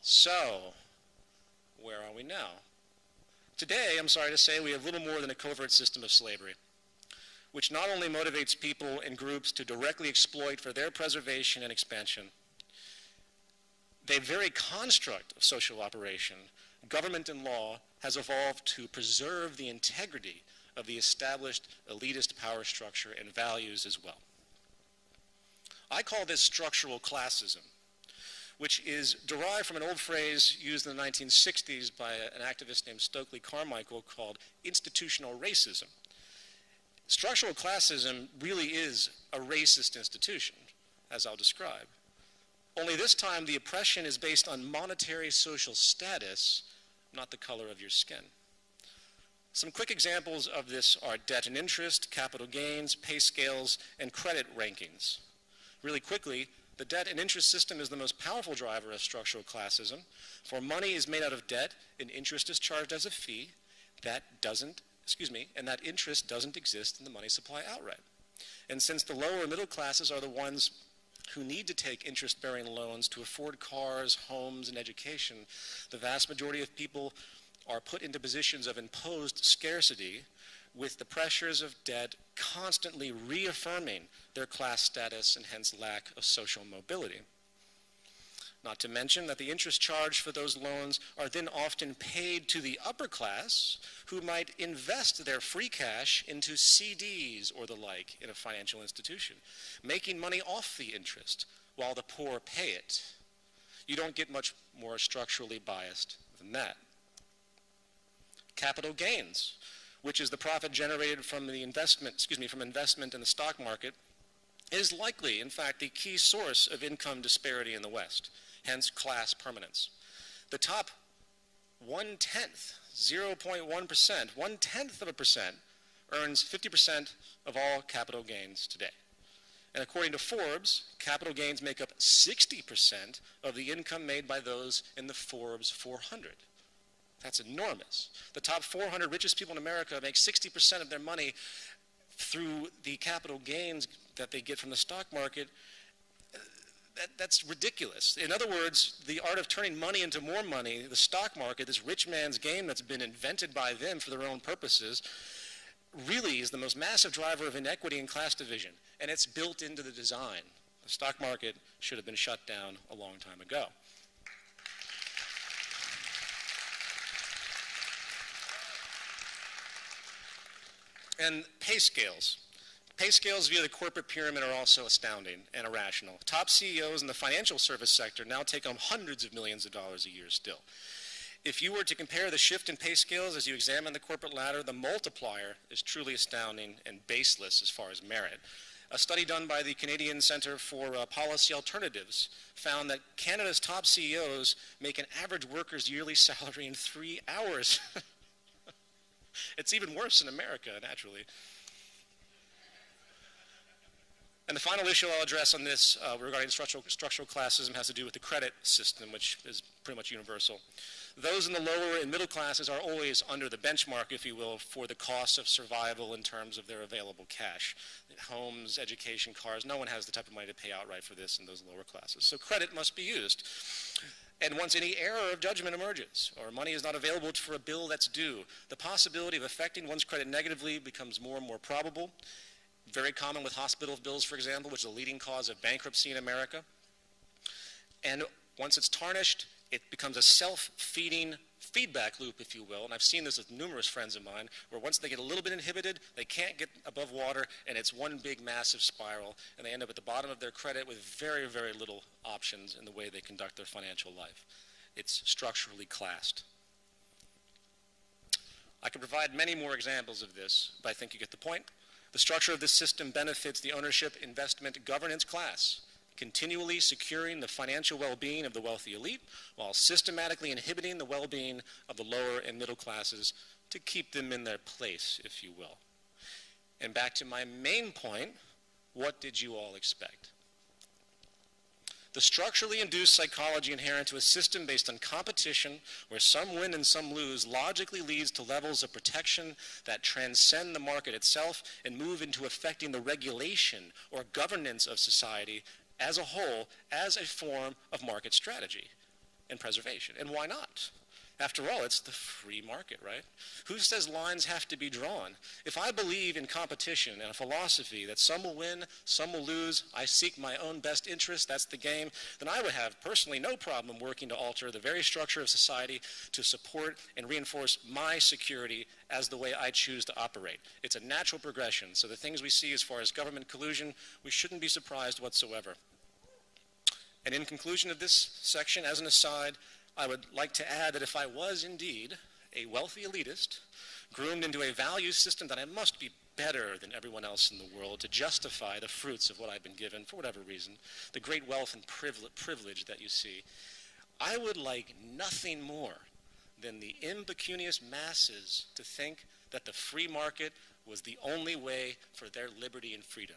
So, where are we now? Today, I'm sorry to say, we have little more than a covert system of slavery, which not only motivates people and groups to directly exploit for their preservation and expansion, the very construct of social operation, government and law, has evolved to preserve the integrity of the established elitist power structure and values as well. I call this structural classism, which is derived from an old phrase used in the 1960s by an activist named Stokely Carmichael called institutional racism. Structural classism really is a racist institution, as I'll describe. Only this time the oppression is based on monetary social status, not the color of your skin. Some quick examples of this are debt and interest, capital gains, pay scales, and credit rankings. Really quickly, the debt and interest system is the most powerful driver of structural classism, for money is made out of debt and interest is charged as a fee and that interest doesn't exist in the money supply outright. And since the lower middle classes are the ones who need to take interest-bearing loans to afford cars, homes, and education, the vast majority of people are put into positions of imposed scarcity, with the pressures of debt constantly reaffirming their class status and hence lack of social mobility. Not to mention that the interest charged for those loans are then often paid to the upper class, who might invest their free cash into CDs or the like in a financial institution, making money off the interest while the poor pay it. You don't get much more structurally biased than that. Capital gains, which is the profit generated from the investment in the stock market, is likely, in fact, the key source of income disparity in the West, hence class permanence. The top 1/10, 0.1%, 1/10 of a percent earns 50% of all capital gains today. And according to Forbes, capital gains make up 60% of the income made by those in the Forbes 400. That's enormous. The top 400 richest people in America make 60% of their money through the capital gains that they get from the stock market. That's ridiculous. In other words, the art of turning money into more money, the stock market, this rich man's game that's been invented by them for their own purposes, really is the most massive driver of inequity and class division, and it's built into the design. The stock market should have been shut down a long time ago. And pay scales. Pay scales via the corporate pyramid are also astounding and irrational. Top CEOs in the financial service sector now take home hundreds of millions of dollars a year still. If you were to compare the shift in pay scales as you examine the corporate ladder, the multiplier is truly astounding and baseless as far as merit. A study done by the Canadian Centre for Policy Alternatives found that Canada's top CEOs make an average worker's yearly salary in 3 hours. It's even worse in America, naturally. And the final issue I'll address on this regarding structural classism has to do with the credit system, which is pretty much universal. Those in the lower and middle classes are always under the benchmark, if you will, for the cost of survival in terms of their available cash. Homes, education, cars, no one has the type of money to pay outright for this in those lower classes. So credit must be used. And once any error of judgment emerges, or money is not available for a bill that's due, the possibility of affecting one's credit negatively becomes more and more probable. Very common with hospital bills, for example, which is a leading cause of bankruptcy in America. And once it's tarnished, it becomes a self-feeding feedback loop, if you will. And I've seen this with numerous friends of mine, where once they get a little bit inhibited, they can't get above water, and it's one big massive spiral, and they end up at the bottom of their credit with very, very little options in the way they conduct their financial life. It's structurally classed. I could provide many more examples of this, but I think you get the point. The structure of this system benefits the ownership, investment, governance class, continually securing the financial well-being of the wealthy elite while systematically inhibiting the well-being of the lower and middle classes to keep them in their place, if you will. And back to my main point, what did you all expect? The structurally induced psychology inherent to a system based on competition, where some win and some lose, logically leads to levels of protection that transcend the market itself and move into affecting the regulation or governance of society as a whole as a form of market strategy. and preservation. And why not? After all, it's the free market, right? Who says lines have to be drawn? If I believe in competition and a philosophy that some will win, some will lose, I seek my own best interest, that's the game, then I would have personally no problem working to alter the very structure of society to support and reinforce my security as the way I choose to operate. It's a natural progression, so the things we see as far as government collusion, we shouldn't be surprised whatsoever. And in conclusion of this section, as an aside, I would like to add that if I was indeed a wealthy elitist, groomed into a value system, that I must be better than everyone else in the world to justify the fruits of what I've been given, for whatever reason, the great wealth and privilege that you see. I would like nothing more than the impecunious masses to think that the free market was the only way for their liberty and freedom.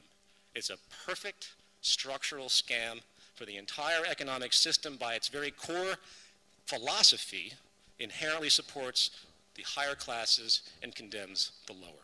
It's a perfect structural scam for the entire economic system. By its very core, philosophy inherently supports the higher classes and condemns the lower.